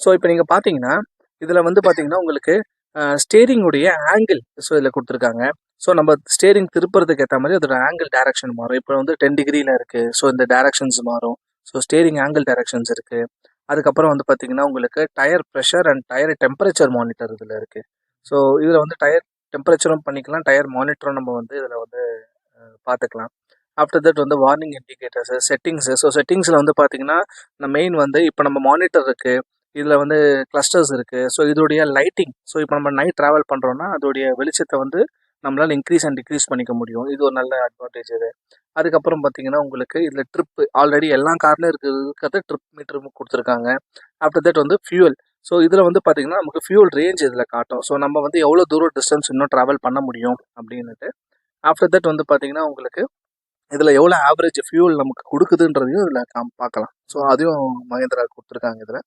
So இப்போ நீங்கள் பார்த்தீங்கன்னா இதில் வந்து பார்த்தீங்கன்னா உங்களுக்கு ஸ்டேரிங்குடைய ஆங்கிள் ஸோ இதில் கொடுத்துருக்காங்க. ஸோ நம்ம ஸ்டேரிங் திருப்புறதுக்கு ஏற்ற மாதிரி அதோட ஆங்கிள் டைரக்ஷன் மாறும். இப்போ வந்து 10 டிகிரியில் இருக்குது. ஸோ இந்த டைரக்ஷன்ஸ் மாறும். ஸோ ஸ்டேரிங் ஆங்கிள் டைரக்ஷன்ஸ் இருக்குது. அதுக்கப்புறம் வந்து பார்த்தீங்கன்னா உங்களுக்கு tyre pressure and tyre temperature monitor இதில் இருக்குது. ஸோ இதில் வந்து டயர் டெம்பரேச்சரும் பண்ணிக்கலாம், டயர் மானிட்டரும் நம்ம வந்து இதில் வந்து பார்த்துக்கலாம். ஆஃப்டர் தட் வந்து வார்னிங் இண்டிகேட்டர்ஸு, செட்டிங்ஸு. ஸோ செட்டிங்ஸில் வந்து பார்த்தீங்கன்னா மெயின் வந்து இப்போ நம்ம மானிட்டர் இருக்குது, இதில் வந்து கிளஸ்டர்ஸ் இருக்குது. ஸோ இதோடைய லைட்டிங், ஸோ இப்போ நம்ம நைட் ட்ராவல் பண்ணுறோன்னா அதோடைய வெளிச்சத்தை வந்து நம்மளால் இன்க்ரீஸ் அண்ட் டிக்ரீஸ் பண்ணிக்க முடியும். இது ஒரு நல்ல அட்வான்டேஜ் இது. அதுக்கப்புறம் பார்த்தீங்கன்னா உங்களுக்கு இதில் ட்ரிப்பு ஆல்ரெடி எல்லா கார்லையும் இருக்கிறது ட்ரிப் மீட்டரும் கொடுத்துருக்காங்க. ஆஃப்டர் தட் வந்து ஃபியூவல். ஸோ இதில் வந்து பார்த்தீங்கன்னா நமக்கு ஃபியூல் ரேஞ்ச் இதில் காட்டும். ஸோ நம்ம வந்து எவ்வளோ தூரம் டிஸ்டன்ஸ் இன்னும் ட்ராவல் பண்ண முடியும் அப்படின்னுட்டு. ஆஃப்டர் தட் வந்து பார்த்தீங்கன்னா உங்களுக்கு இதில் எவ்வளோ ஆவரேஜ் ஃபியூல் நமக்கு கொடுக்குதுன்றதையும் இதில் பார்க்கலாம். ஸோ அதையும் மகேந்திரா கொடுத்துருக்காங்க இதில்.